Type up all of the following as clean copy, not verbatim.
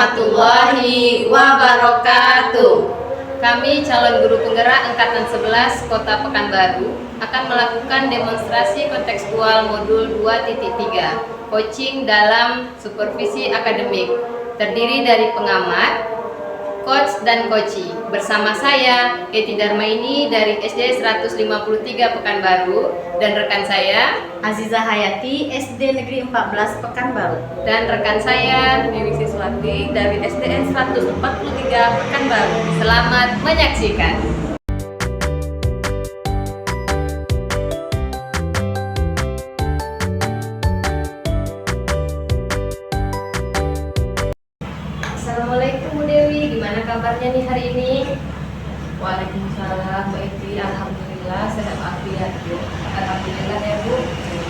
warahmatullahi wabarakatuh. Kami calon guru penggerak Angkatan 11 Kota Pekanbaru akan melakukan demonstrasi kontekstual modul 2.3 coaching dalam supervisi akademik, terdiri dari pengamat, coach dan coachee. Bersama saya Eti Darmaini dari SD 153 Pekanbaru dan rekan saya Aziza Hayati SD Negeri 14 Pekanbaru dan rekan saya Dewi Siswati dari SDN 143 Pekanbaru. Selamat menyaksikan. Assalamualaikum Bu Dewi, gimana kabarnya nih hari ini? Waalaikumsalam Bu Eti, alhamdulillah sehat walafiat Bu. Alhamdulillah ya Bu.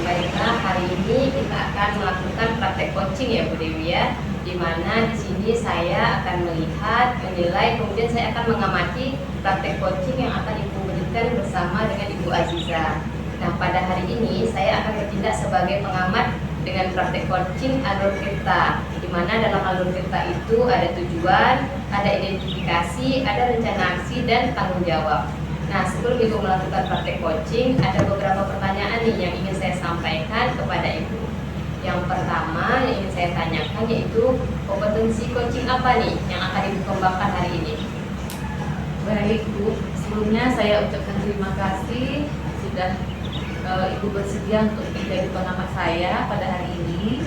Baiklah, hari ini kita akan melakukan praktek coaching ya Bu Dewi ya. Di mana di sini saya akan melihat, menilai, kemudian saya akan mengamati praktek coaching yang akan Ibu berikan bersama dengan Ibu Aziza. Nah, pada hari ini saya akan bertindak sebagai pengamat dengan praktek coaching alur tirta, di mana dalam alur tirta itu ada tujuan, ada identifikasi, ada rencana aksi, dan tanggung jawab. Nah, sebelum Ibu melakukan praktek coaching, ada beberapa pertanyaan nih yang ingin saya sampaikan kepada Ibu. Yang pertama yang ingin saya tanyakan yaitu kompetensi coaching apa nih yang akan Ibu kembangkan hari ini? Baik Bu, sebelumnya saya ucapkan terima kasih sudah Ibu bersedia untuk menjadi pengamat saya pada hari ini.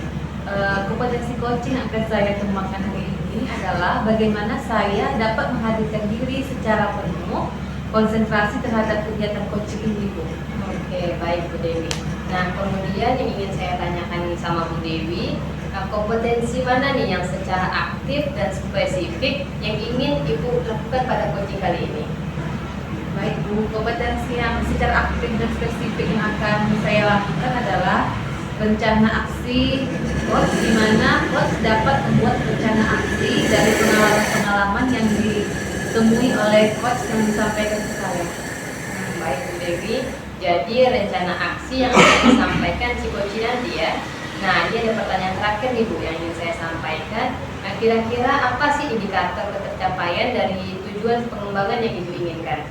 Kompetensi coaching yang akan saya kembangkan hari ini adalah bagaimana saya dapat menghadirkan diri secara penuh, konsentrasi terhadap kegiatan coaching ini Bu. Oke, baik Bu Dewi. Nah, kemudian yang ingin saya tanyakan sama Bu Dewi, kompetensi mana nih yang secara aktif dan spesifik yang ingin Ibu lakukan pada coaching kali ini? Baik Bu, kompetensi yang secara aktif dan spesifik yang akan saya lakukan adalah rencana aksi coach, di mana coach dapat membuat rencana aksi dari pengalaman-pengalaman yang ditemui oleh coach yang disampaikan ke saya. Baik Bu Dewi, jadi rencana aksi yang akan disampaikan si coach nanti ya. Nah, ini ada pertanyaan terakhir nih Bu yang ingin saya sampaikan. Nah, kira-kira apa sih indikator ketercapaian dari tujuan pengembangan yang Ibu inginkan?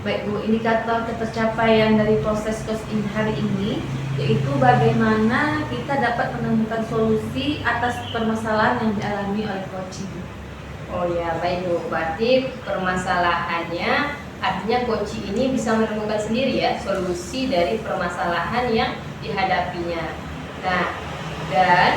Baik Bu, indikator ketercapaian dari proses coach ini hari ini yaitu bagaimana kita dapat menemukan solusi atas permasalahan yang dialami oleh coaching. Oh ya, baik Bu. Berarti permasalahannya artinya coaching ini bisa menemukan sendiri ya solusi dari permasalahan yang dihadapinya. Nah, dan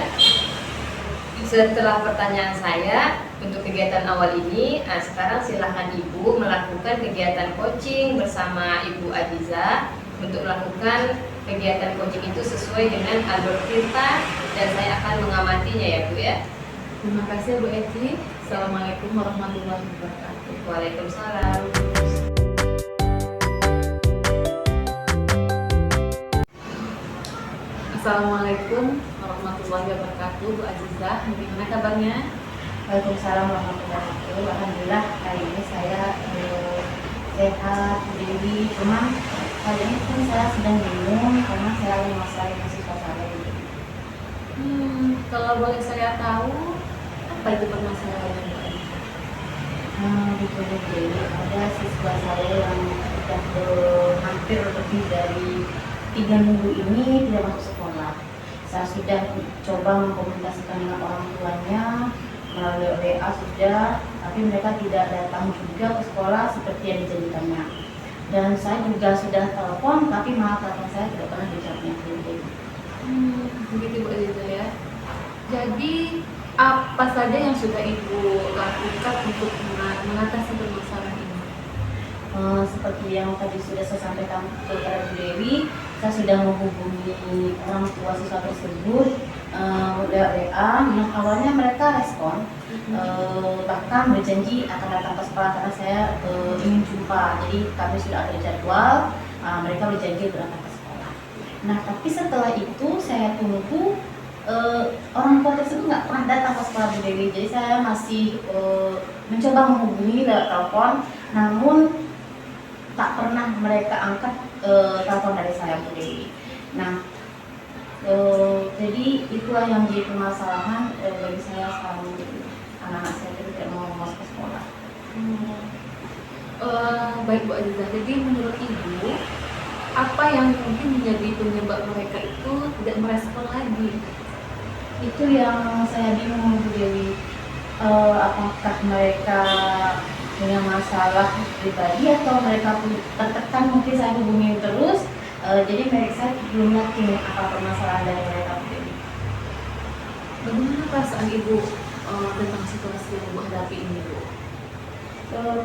setelah pertanyaan saya untuk kegiatan awal ini, nah sekarang silahkan Ibu melakukan kegiatan coaching bersama Ibu Aziza untuk melakukan kegiatan coaching itu sesuai dengan alur tirta dan saya akan mengamatinya ya Bu ya. Terima kasih Bu Eti. Assalamualaikum warahmatullahi wabarakatuh. Waalaikumsalam. Assalamualaikum warahmatullahi wabarakatuh. Bu Aziza, bagaimana kabarnya? Waalaikumsalam warahmatullahi wabarakatuh. Alhamdulillah hari ini saya sehat, Dewi. Cuma kali ini kan saya sedang bingung karena saya lagi masalah mahasiswa saya. Kalau boleh saya tahu, apa itu permasalahannya Bu Aziza? Gitu Dewi, ada siswa saya yang sudah hampir lebih dari 3 minggu ini tidak masuk sekolah. Saya sudah coba mengkomunikasikan dengan orang tuanya melalui WA sudah, tapi mereka tidak datang juga ke sekolah seperti yang dijanjikannya. Dan saya juga sudah telepon, tapi malah telepon saya tidak pernah dijawabnya. Begitu Bu Aziza ya. Jadi apa saja yang sudah Ibu lakukan untuk mengatasi permasalahan ini? Seperti yang tadi sudah saya sampaikan kepada Bu Dewi, saya sudah menghubungi orang tua siswa tersebut lewat WA. Yang awalnya mereka respon, bahkan berjanji akan datang ke sekolah karena saya ingin jumpa. Jadi kami sudah ada jadwal, mereka berjanji untuk datang ke sekolah. Nah, tapi setelah itu saya tunggu, orang tua tersebut nggak pernah datang ke sekolah Bu Dewi. Jadi saya masih mencoba menghubungi lewat telepon, namun tak pernah mereka angkat telepon dari saya Bu Dewi. Nah, jadi itulah yang menjadi permasalahan bagi saya sekarang. Baik Bu Aziza, jadi menurut Ibu, apa yang mungkin menjadi penyebab mereka itu tidak merespon lagi? Itu yang saya bingung Bu Dewi. Apakah mereka punya masalah pribadi atau mereka pun tertekan, mungkin saya hubungi terus, jadi mereka belum yakin apa permasalahan dari mereka Bu Dewi. Bagaimana perasaan Ibu tentang situasi yang Ibu hadapi ini Bu?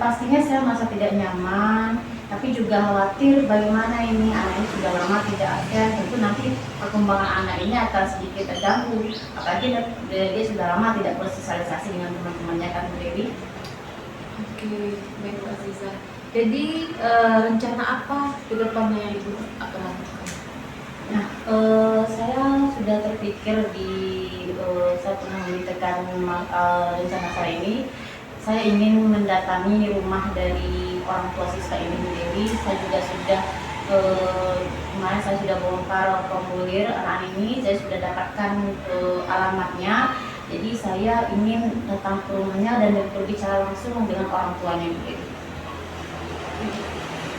Pastinya saya merasa tidak nyaman, tapi juga khawatir bagaimana ini anak ini sudah lama tidak ada, tentu nanti perkembangan anak ini akan sedikit terganggu, apalagi dia sudah lama tidak bersosialisasi dengan teman-temannya kan Bu Dewi. Oke, baik Bu Aziza. Jadi rencana apa ke depannya yang Ibu akan lakukan? Nah, saya sudah terpikir saya pernah memikirkan rencana saya ini. Saya ingin mendatangi rumah dari orang tua siswa ini Bu Dewi. Saya juga sudah kemarin saya sudah bongkar formulir anak ini. Saya sudah dapatkan alamatnya. Jadi saya ingin datang ke rumahnya dan berbicara langsung dengan orang tuanya Bu Dewi.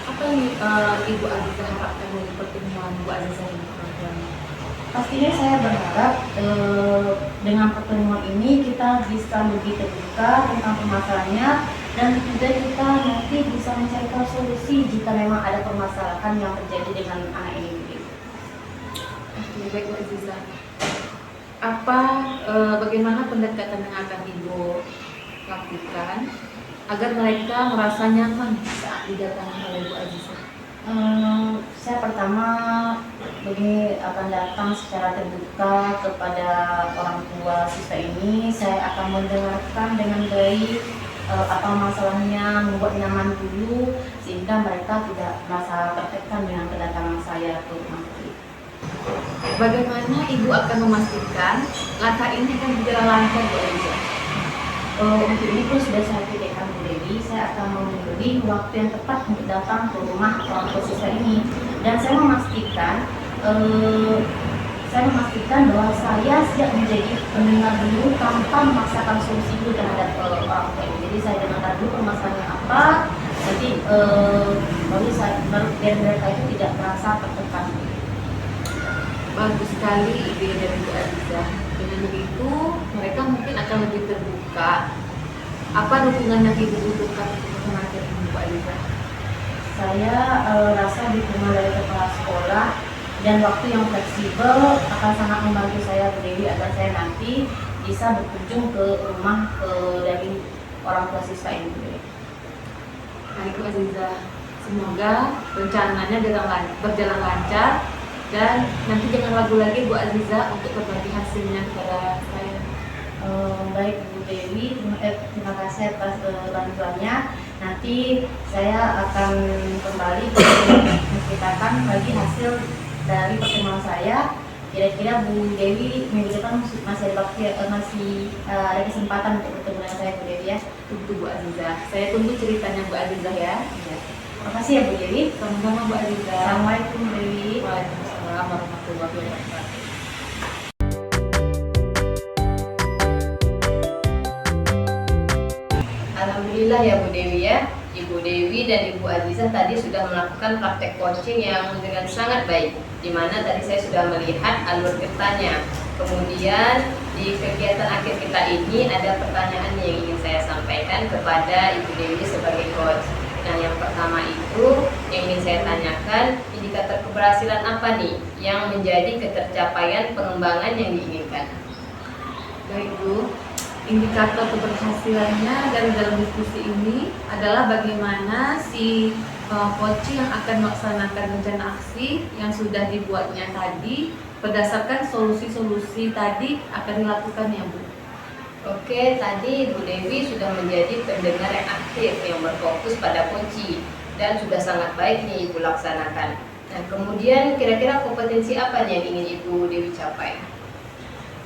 Apa yang Ibu Aziza harapkan dari pertemuan Bu Aziza dengan orang tuanya? Pastinya saya berharap dengan pertemuan ini kita bisa lebih terbuka tentang permasalahannya dan juga kita nanti bisa mencarikan solusi jika memang ada permasalahan yang terjadi dengan anak ini. Oke, baik Bu Aziza. Bagaimana pendekatan yang akan Ibu lakukan agar mereka merasa nyaman saat didatangi oleh Bu Aziza? Saya pertama begini akan datang secara terbuka kepada orang tua siswa ini. Saya akan mendengarkan dengan baik apa masalahnya, membuat nyaman dulu sehingga mereka tidak merasa tertekan dengan kedatangan saya ke rumah. Bagaimana Ibu akan memastikan langkah ini akan berjalan lancar Bu Aziza? Untuk ini pun sudah saya pikirkan Bu Dewi, saya akan memilih waktu yang tepat untuk datang ke rumah orang tua siswa ini, dan saya memastikan bahwa saya siap menjadi pendengar dulu tanpa memaksakan solusi dulu terhadap orang tua ini. Jadi saya dengarkan dulu permasalahannya apa, jadi baru biar mereka itu tidak merasa tertekan. Bagus sekali ide dari Bu Aziza. Dengan begitu, mereka mungkin akan lebih terbuka. Apa dukungan yang Ibu butuhkan untuk mengajar ini Bu Aziza? Saya rasa dukungan dari kepala sekolah dan waktu yang fleksibel akan sangat membantu saya Bu Dewi agar saya nanti bisa berkunjung ke rumah dari orang tua siswa ini Bu Dewi. Baik Bu Aziza, semoga rencananya berjalan lancar dan nanti jangan ragu lagi Bu Aziza untuk berbagi hasilnya kepada saya. Baik Bu Dewi, terima kasih atas bantuannya. Nanti saya akan kembali menceritakan lagi hasil dari pertemuan saya. Kira-kira Bu Dewi minggu depan masih ada kesempatan untuk bertemu dengan saya Bu Dewi ya. Tentu Bu Aziza. Saya tunggu ceritanya Bu Aziza ya. Terima kasih ya Bu Dewi. Sama-sama Bu Aziza. Assalamualaikum Bu Dewi. Waalaikumsalam warahmatullahi wabarakatuh. Alhamdulillah ya Bu Dewi ya. Ibu Dewi dan Ibu Aziza tadi sudah melakukan praktek coaching yang dengan sangat baik, di mana tadi saya sudah melihat alur ceritanya. Kemudian di kegiatan akhir kita ini ada pertanyaan yang ingin saya sampaikan kepada Ibu Dewi sebagai coach. Nah, yang pertama itu yang ingin saya tanyakan, indikator keberhasilan apa nih yang menjadi ketercapaian pengembangan yang diinginkan? Baik Bu, indikator keberhasilannya dari dalam diskusi ini adalah bagaimana si coach yang akan melaksanakan rencana aksi yang sudah dibuatnya tadi berdasarkan solusi-solusi tadi akan dilakukan ya Bu. Oke, tadi Bu Dewi sudah menjadi pendengar yang aktif yang berfokus pada kunci dan sudah sangat baik nih Ibu laksanakan. Nah, kemudian kira-kira kompetensi apa nih yang ingin Ibu Dewi capai?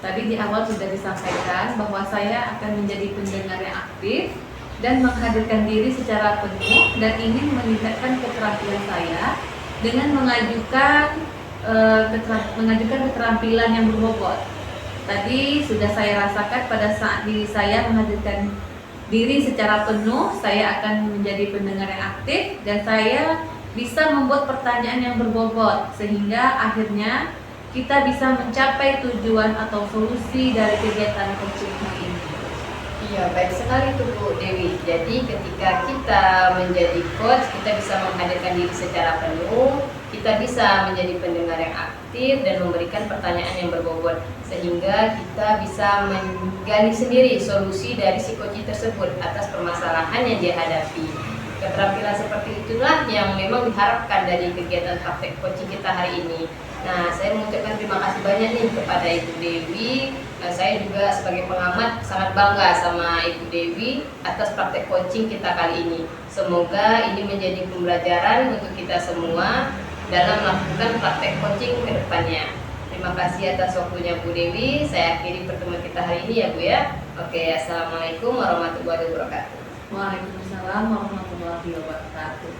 Tadi di awal sudah disampaikan bahwa saya akan menjadi pendengar yang aktif dan menghadirkan diri secara penuh dan ingin meningkatkan keterampilan saya dengan mengajukan keterampilan yang berbobot. Tadi sudah saya rasakan pada saat diri saya menghadirkan diri secara penuh, saya akan menjadi pendengar yang aktif, dan saya bisa membuat pertanyaan yang berbobot sehingga akhirnya kita bisa mencapai tujuan atau solusi dari kegiatan coaching ini. Iya, baik sekali tuh Bu Dewi. Jadi ketika kita menjadi coach, kita bisa menghadirkan diri secara penuh, kita bisa menjadi pendengar yang aktif dan memberikan pertanyaan yang berbobot, sehingga kita bisa menggali sendiri solusi dari si coach tersebut atas permasalahan yang dia hadapi. Keterampilan seperti itulah yang memang diharapkan dari kegiatan praktek coaching kita hari ini. Nah, saya mengucapkan terima kasih banyak nih kepada Ibu Dewi. Saya juga sebagai pengamat sangat bangga sama Ibu Dewi atas praktek coaching kita kali ini. Semoga ini menjadi pembelajaran untuk kita semua dalam melakukan praktek coaching ke depannya. Terima kasih atas waktunya Bu Dewi. Saya akhiri pertemuan kita hari ini ya Bu ya. Oke, Assalamualaikum warahmatullahi wabarakatuh. Waalaikumsalam warahmatullahi wabarakatuh.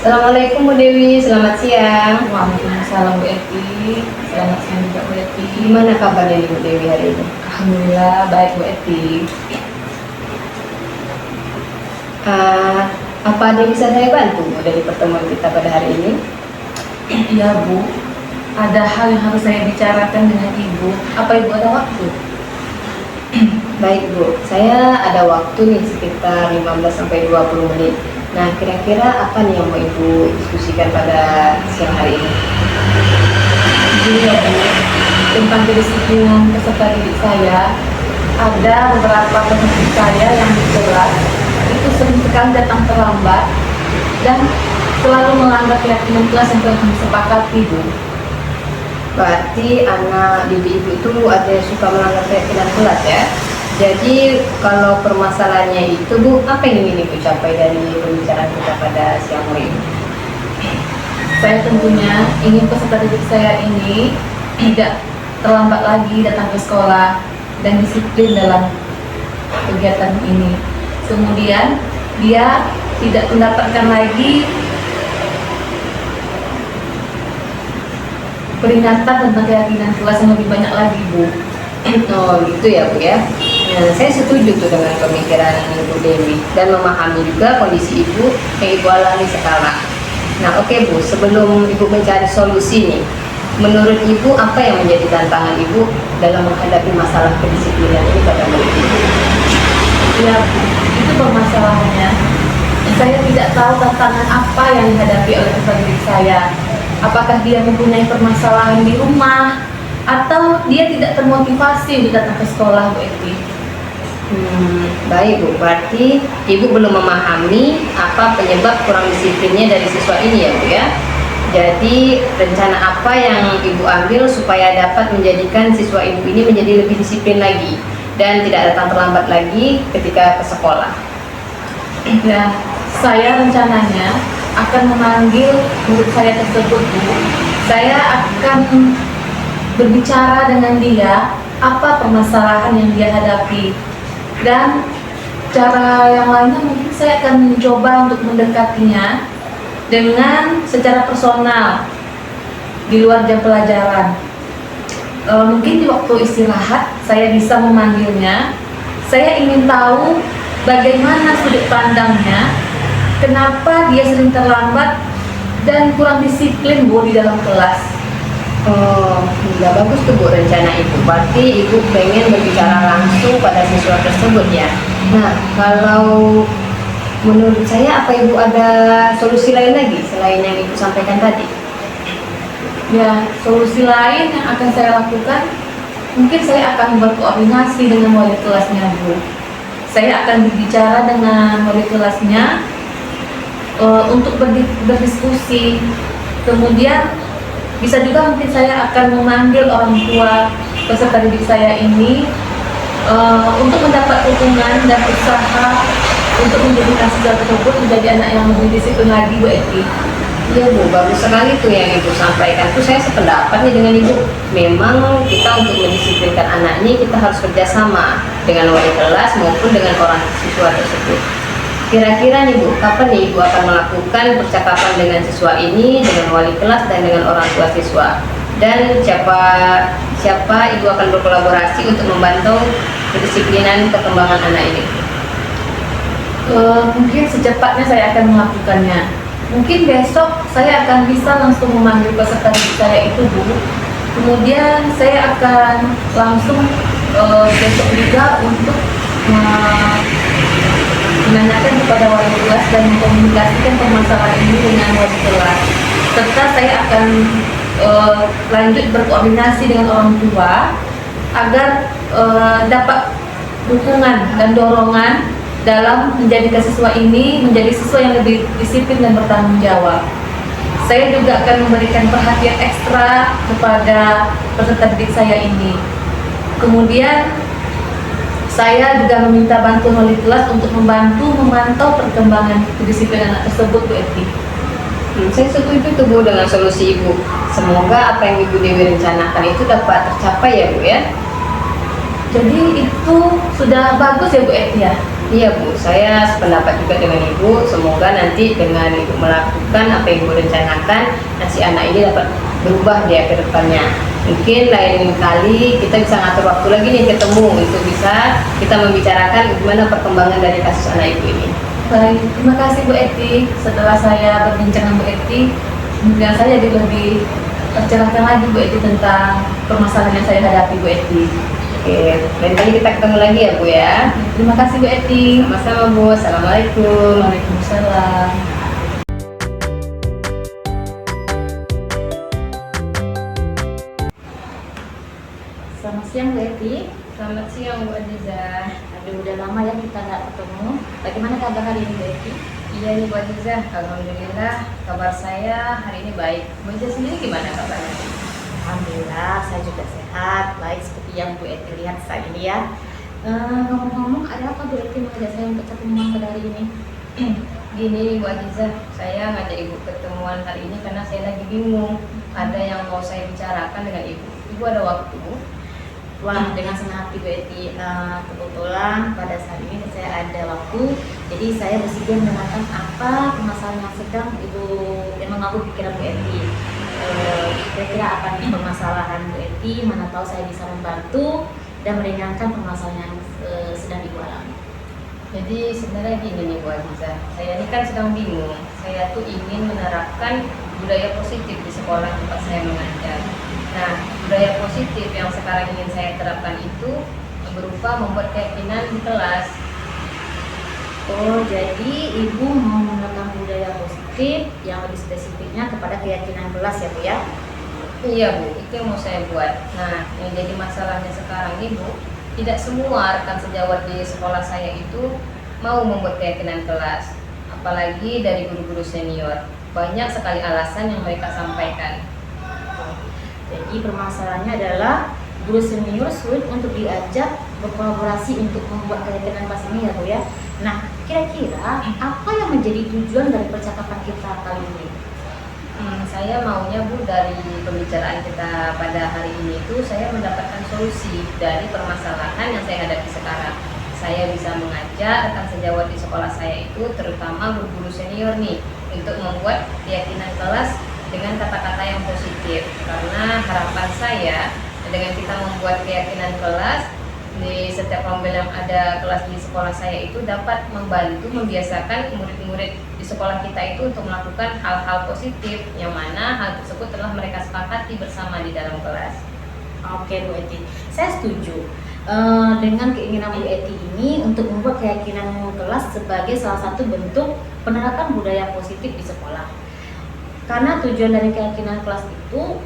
Assalamualaikum Bu Dewi, selamat siang. Waalaikumsalam Bu Eti. Selamat siang juga Bu Eti. Gimana kabarnya Bu Dewi hari ini? Alhamdulillah baik Bu Eti. Apa ada yang bisa saya bantu Bu dari pertemuan kita pada hari ini? Iya Bu, ada hal yang harus saya bicarakan dengan Ibu. Apa Ibu ada waktu? Baik Bu, saya ada waktu nih sekitar 15-20 menit. Nah, kira-kira apa nih yang mau Ibu diskusikan pada siang hari ini? Iya Bu, tentang kedisiplinan peserta didik saya, ada beberapa peserta saya yang di kelas itu sering sekali datang terlambat dan selalu melanggar keyakinan kelas yang telah kami sepakati Bu. Berarti anak didik Ibu itu ada yang suka melanggar keyakinan kelas ya? Jadi kalau permasalahannya itu Bu, apa yang ingin Ibu capai dari pembicaraan kita pada siang hari ini? Saya tentunya ingin peserta didik saya ini tidak terlambat lagi datang ke sekolah dan disiplin dalam kegiatan ini. Kemudian dia tidak mendapatkan lagi peringatan tentang keyakinan kelas yang lebih banyak lagi Bu. Oh gitu ya Bu ya. Nah, saya setuju tuh dengan pemikiran Ibu Dewi dan memahami juga kondisi Ibu yang Ibu alami sekarang. Nah oke Bu, sebelum Ibu mencari solusi nih, menurut Ibu apa yang menjadi tantangan Ibu dalam menghadapi masalah kedisiplinan ini pada murid Ibu? Ya Bu, itu permasalahannya. Saya tidak tahu tantangan apa yang dihadapi oleh peserta didik saya. Apakah dia mempunyai permasalahan di rumah atau dia tidak termotivasi untuk datang ke sekolah Bu Eti? Baik Bu, berarti Ibu belum memahami apa penyebab kurang disiplinnya dari siswa ini ya Bu ya. Jadi rencana apa yang Ibu ambil supaya dapat menjadikan siswa Ibu ini menjadi lebih disiplin lagi dan tidak datang terlambat lagi ketika ke sekolah? Ya, saya rencananya akan memanggil murid saya tersebut Bu. Saya akan berbicara dengan dia apa permasalahan yang dia hadapi, dan cara yang lainnya mungkin saya akan mencoba untuk mendekatinya dengan secara personal di luar jam pelajaran. Mungkin di waktu istirahat saya bisa memanggilnya. Saya ingin tahu bagaimana sudut pandangnya, kenapa dia sering terlambat dan kurang disiplin Bu di dalam kelas. Oh, nggak bagus tuh Bu rencana Ibu. Berarti Ibu pengen berbicara langsung pada siswa tersebut ya. Nah, kalau menurut saya apa Ibu ada solusi lain lagi selain yang Ibu sampaikan tadi? Ya, solusi lain yang akan saya lakukan, mungkin saya akan berkoordinasi dengan wali kelasnya Bu. Saya akan berbicara dengan wali kelasnya untuk berdiskusi. Kemudian bisa juga mungkin saya akan memanggil orang tua peserta didik saya ini untuk mendapat dukungan dan usaha untuk menjadikan siswa tersebut menjadi anak yang lebih disiplin lagi Bu Eti. Iya Bu, bagus sekali tuh yang Ibu sampaikan. Tuh saya sependapat nih dengan Ibu. Memang kita untuk mendisiplinkan anak ini kita harus kerjasama dengan wali kelas maupun dengan orang siswa tersebut. Kira-kira nih Bu, kapan nih Ibu akan melakukan percakapan dengan siswa ini, dengan wali kelas dan dengan orang tua siswa? dan siapa ibu akan berkolaborasi untuk membantu kedisiplinan perkembangan anak ini? Mungkin secepatnya saya akan melakukannya. Mungkin besok saya akan bisa langsung memanggil peserta didik saya itu, Bu. Kemudian saya akan langsung besok juga untuk menanyakan kepada wali kelas dan mengkomunikasikan permasalahan ini dengan wali kelas. Serta saya akan lanjut berkoordinasi dengan orang tua agar dapat dukungan dan dorongan dalam menjadikan siswa ini menjadi siswa yang lebih disiplin dan bertanggung jawab. Saya juga akan memberikan perhatian ekstra kepada peserta didik saya ini. Kemudian saya juga meminta bantuan wali kelas untuk membantu memantau perkembangan kedisiplinan anak tersebut, Bu Eti. Saya setuju tuh Bu dengan solusi Ibu. Semoga apa yang Ibu Dewi rencanakan itu dapat tercapai ya Bu ya. Jadi itu sudah bagus ya Bu Eti ya? Iya Bu, saya sependapat juga dengan Ibu. Semoga nanti dengan Ibu melakukan apa yang Ibu rencanakan, si anak ini dapat berubah dia ke depannya. Mungkin lain kali kita bisa ngatur waktu lagi nih ketemu untuk bisa kita membicarakan gimana perkembangan dari kasus anak Ibu ini. Baik, terima kasih Bu Eti. Setelah saya berbincang dengan Bu Eti, kemudian saya jadi lebih tercerahkan lagi Bu Eti tentang permasalahan yang saya hadapi, Bu Eti. Oke, lain kali kita ketemu lagi ya Bu ya. Terima kasih Bu Eti. Sama-sama Bu, Assalamualaikum. Waalaikumsalam. Selamat siang Bu Eti. Selamat siang Bu Aziza. Aduh, udah lama ya kita nggak ketemu. Bagaimana kabar hari ini Bu Eti? Iya nih Bu Aziza, alhamdulillah kabar saya hari ini baik. Bu Aziza sendiri gimana kabarnya? Alhamdulillah, saya juga sehat, baik seperti yang Bu Eti lihat saat ini ya. Ngomong-ngomong, ada apa Bu Eti mengajak saya untuk ketemuan pada hari ini? Gini Bu Aziza, saya ngajak Ibu ketemuan hari ini karena saya lagi bingung. Ada yang mau saya bicarakan dengan Ibu. Ibu ada waktu? Wah, dengan senang hati Bu Eti. Kebetulan pada saat ini saya ada waktu, jadi saya bersedia mendengarkan apa permasalahan yang sedang Ibu yang mengganggu pikiran Bu Eti. Kira-kira apa nih permasalahan Bu Eti? Mana tahu saya bisa membantu dan meringankan permasalahan yang sedang Ibu alami. Jadi sebenarnya gini nih Bu Aziza, saya ini kan sedang bingung. Saya tuh ingin menerapkan budaya positif di sekolah tempat saya mengajar. Nah, budaya positif yang sekarang ingin saya terapkan itu berupa membuat keyakinan di kelas. Oh, jadi Ibu mau menerapkan budaya positif yang lebih spesifiknya kepada keyakinan kelas ya Bu ya? Iya Bu, itu yang mau saya buat. Nah, yang jadi masalahnya sekarang nih Bu, tidak semua rekan sejawat di sekolah saya itu mau membuat keyakinan kelas. Apalagi dari guru-guru senior. Banyak sekali alasan yang mereka sampaikan. Jadi permasalahannya adalah guru senior sulit untuk diajak berkolaborasi untuk membuat keyakinan kelas ini ya Bu ya. Nah, kira-kira apa yang menjadi tujuan dari percakapan kita kali ini? Saya maunya Bu dari pembicaraan kita pada hari ini itu saya mendapatkan solusi dari permasalahan yang saya hadapi sekarang. Saya bisa mengajak rekan sejawat di sekolah saya itu terutama guru-guru senior nih untuk membuat keyakinan kelas dengan kata-kata yang positif. Karena harapan saya dengan kita membuat keyakinan kelas di setiap rombel yang ada kelas di sekolah saya itu dapat membantu membiasakan murid-murid di sekolah kita itu untuk melakukan hal-hal positif yang mana hal tersebut telah mereka sepakati bersama di dalam kelas. Oke Bu Eti, saya setuju dengan keinginan Bu Eti ini untuk membuat keyakinan kelas sebagai salah satu bentuk penerapan budaya positif di sekolah. Karena tujuan dari keyakinan kelas itu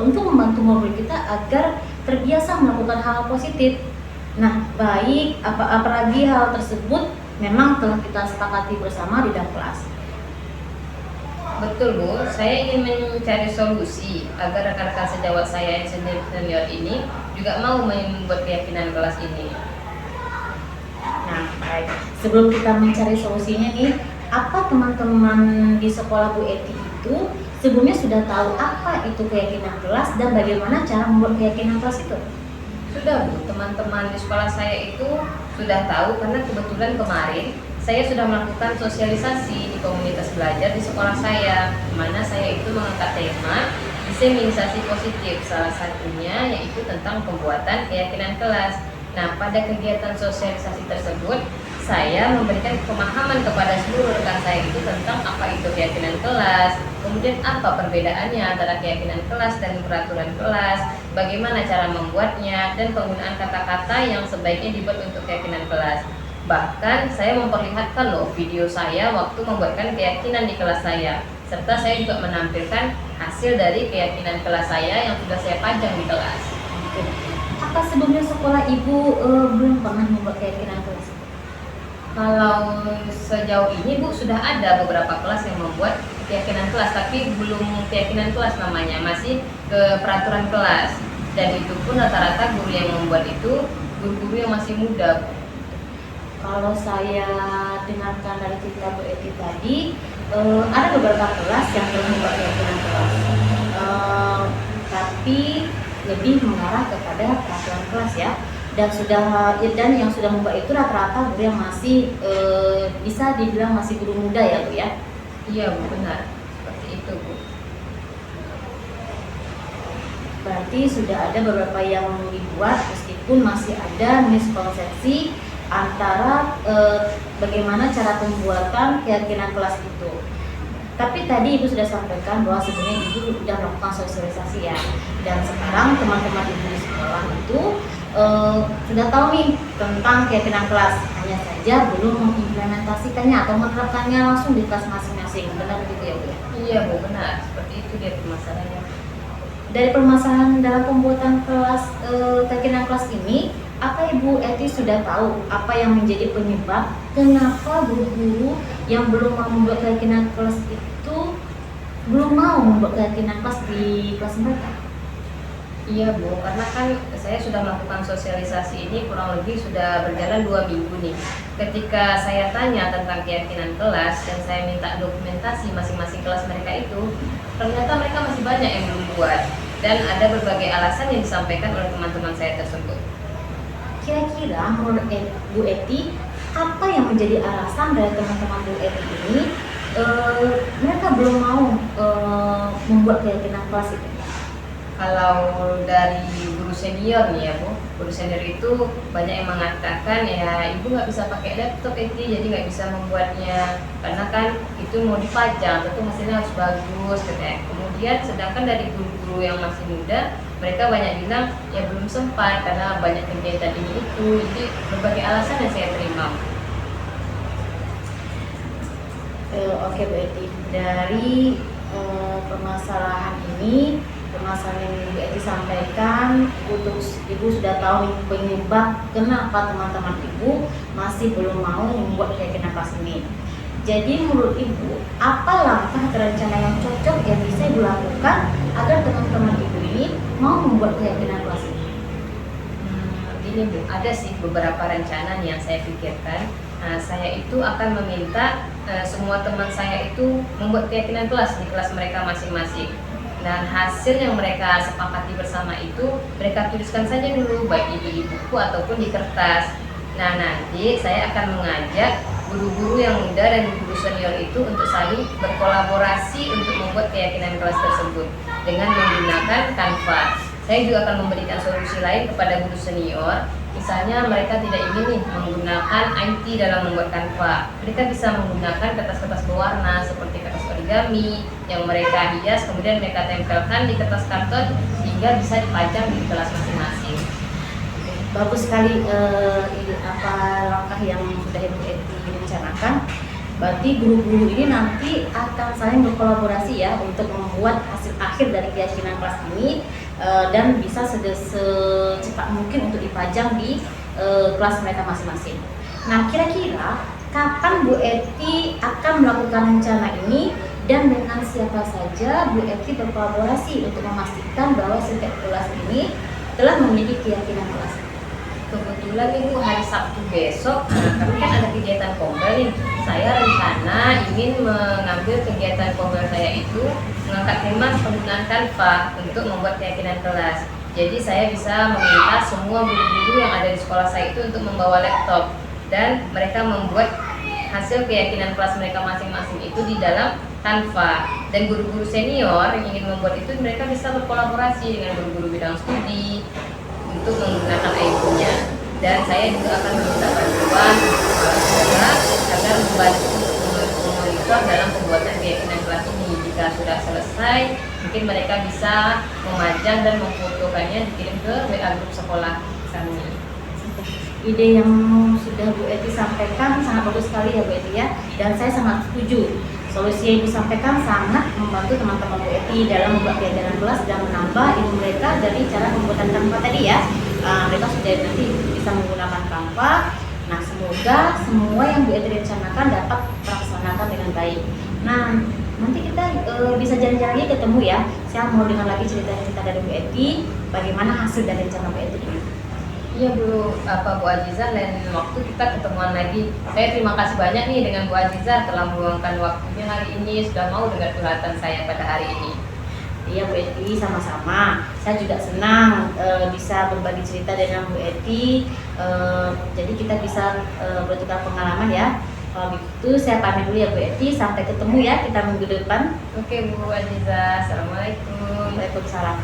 untuk membantu murid kita agar terbiasa melakukan hal positif. Nah, baik apalagi hal tersebut memang telah kita sepakati bersama di dalam kelas. Betul Bu, saya ingin mencari solusi agar rekan-rekan sejawat saya yang senior ini juga mau membuat keyakinan kelas ini. Nah, baik. Sebelum kita mencari solusinya nih, apa teman-teman di sekolah Bu Eti itu sebelumnya sudah tahu apa itu keyakinan kelas dan bagaimana cara membuat keyakinan kelas itu? Sudah Bu, teman-teman di sekolah saya itu sudah tahu karena kebetulan kemarin saya sudah melakukan sosialisasi di komunitas belajar di sekolah saya, di mana saya itu mengangkat tema diseminisasi positif, salah satunya yaitu tentang pembuatan keyakinan kelas. Nah, pada kegiatan sosialisasi tersebut, saya memberikan pemahaman kepada seluruh rekan saya itu tentang apa itu keyakinan kelas, kemudian apa perbedaannya antara keyakinan kelas dan peraturan kelas, bagaimana cara membuatnya, dan penggunaan kata-kata yang sebaiknya dibuat untuk keyakinan kelas. Bahkan saya memperlihatkan loh video saya waktu membuatkan keyakinan di kelas saya, serta saya juga menampilkan hasil dari keyakinan kelas saya yang sudah saya pajang di kelas. Oke. Apa sebelumnya sekolah ibu belum pernah membuat keyakinan kelas? Kalau sejauh ini Bu sudah ada beberapa kelas yang membuat keyakinan kelas, tapi belum keyakinan kelas namanya, masih ke peraturan kelas. Dan itu pun rata-rata guru yang membuat itu guru-guru yang masih muda. Kalau saya dengarkan dari cerita Bu Eti tadi, ada beberapa kelas yang belum membuat keyakinan kelas, tapi lebih mengarah kepada peraturan kelas ya. Dan yang sudah membuat itu rata-rata guru yang masih bisa dibilang masih guru muda ya Bu ya. Iya Bu, benar seperti itu Bu. Berarti sudah ada beberapa yang dibuat meskipun masih ada miskonsepsi antara bagaimana cara pembuatan keyakinan kelas itu. Tapi tadi Ibu sudah sampaikan bahwa sebenarnya Ibu sudah melakukan sosialisasi ya. Dan sekarang teman-teman Ibu di sekolah itu sudah tahu nih tentang keyakinan kelas, hanya saja belum mengimplementasikannya atau menerapkannya langsung di kelas masing-masing. Benar begitu ya Bu ya? Iya Bu, benar seperti itu dia permasalahannya. Dari permasalahan dalam pembuatan kelas keyakinan kelas ini, apa Ibu Eti sudah tahu apa yang menjadi penyebab kenapa guru-guru yang belum mau membuat keyakinan kelas itu belum mau membuat keyakinan kelas di kelas mereka? Iya Bu, karena kan saya sudah melakukan sosialisasi ini kurang lebih sudah berjalan 2 minggu nih. Ketika saya tanya tentang keyakinan kelas dan saya minta dokumentasi masing-masing kelas mereka itu, ternyata mereka masih banyak yang belum buat. Dan ada berbagai alasan yang disampaikan oleh teman-teman saya tersebut. Kira-kira menurut Bu Eti, apa yang menjadi alasan dari teman-teman Bu Eti ini mereka belum mau membuat keyakinan kelas itu? Kalau dari guru senior nih ya Bu, guru senior itu banyak yang mengatakan ya ibu nggak bisa pakai laptop Eti, jadi nggak bisa membuatnya karena kan itu mau dipajang, tentu mesinnya harus bagus katanya. Kemudian sedangkan dari guru-guru yang masih muda, mereka banyak bilang ya belum sempat karena banyak kegiatan ini itu, jadi berbagai alasan yang saya terima. Oke Bu Eti, dari permasalahan yang Bu Eti sampaikan, Ibu sudah tahu penyebab kenapa teman-teman Ibu masih belum mau membuat keyakinan kelas ini. Jadi menurut Ibu, apa langkah atau rencana yang cocok yang bisa Ibu lakukan agar teman-teman Ibu ini mau membuat keyakinan kelas ini? Gini Bu, ada sih beberapa rencana nih yang saya pikirkan. Saya itu akan meminta semua teman saya itu membuat keyakinan kelas di kelas mereka masing-masing. Dan hasil yang mereka sepakati bersama itu mereka tuliskan saja dulu baik di buku ataupun di kertas. Nah nanti saya akan mengajak guru-guru yang muda dan guru senior itu untuk saling berkolaborasi untuk membuat keyakinan kelas tersebut dengan menggunakan Canva. Saya juga akan memberikan solusi lain kepada guru senior. Misalnya mereka tidak ingin nih menggunakan IT dalam membuat Canva. Mereka bisa menggunakan kertas-kertas berwarna seperti kertas origami yang mereka hias kemudian mereka tempelkan di kertas karton sehingga bisa dipajang di kelas masing-masing. Bagus sekali apa langkah yang sudah Ibu Eti rencanakan. Berarti guru-guru ini nanti akan saling berkolaborasi ya untuk membuat hasil akhir dari keyakinan kelas ini dan bisa secepat mungkin untuk dipajang di kelas mereka masing-masing. Nah, kira-kira kapan Bu Eti akan melakukan rencana ini dan dengan siapa saja Bu Eti berkolaborasi untuk memastikan bahwa setiap kelas ini telah memiliki keyakinan kelas? Kebetulan itu hari Sabtu besok, kami kan ada kegiatan kombel nih. Saya rencana ingin mengambil kegiatan kombel saya itu mengangkat tema penggunaan Canva untuk membuat keyakinan kelas. Jadi saya bisa meminta semua guru-guru yang ada di sekolah saya itu untuk membawa laptop dan mereka membuat hasil keyakinan kelas mereka masing-masing itu di dalam Canva. Dan guru-guru senior yang ingin membuat itu, mereka bisa berkolaborasi dengan guru-guru bidang studi untuk menggunakan iPhone-nya. Dan saya juga akan meminta bantuan kepala sekolah agar membantu memonitor dalam pembuatan keyakinan kelas ini. Jika sudah selesai, mungkin mereka bisa memajang dan memfotokannya dikirim ke WA grup sekolah kami. Ide yang sudah Bu Eti sampaikan sangat bagus sekali ya Bu Eti ya, dan saya sangat setuju. Solusi yang disampaikan sangat membantu teman-teman Bu Eti dalam membuat kegiatan kelas dan menambah ilmu mereka dari cara pembuatan Canva tadi ya. Mereka sudah nanti bisa menggunakan Canva. Nah, semoga semua yang Bu Eti rencanakan dapat terlaksanakan dengan baik. Nah, nanti kita bisa jalan-jalan lagi ketemu ya. Saya mau dengar lagi cerita-cerita dari Bu Eti, bagaimana hasil dari rencana Bu Eti ini. Iya Bu Azizah, lain waktu kita ketemuan lagi. Saya terima kasih banyak nih dengan Bu Azizah telah meluangkan waktunya hari ini, sudah mau dengar curhatan saya pada hari ini. Iya Bu Eti, sama-sama. Saya juga senang bisa berbagi cerita dengan Bu Eti. Jadi kita bisa bertukar pengalaman ya. Kalau begitu saya pamit dulu ya Bu Eti. Sampai ketemu ya kita minggu depan. Oke Bu Azizah, Assalamualaikum. Waalaikumsalam.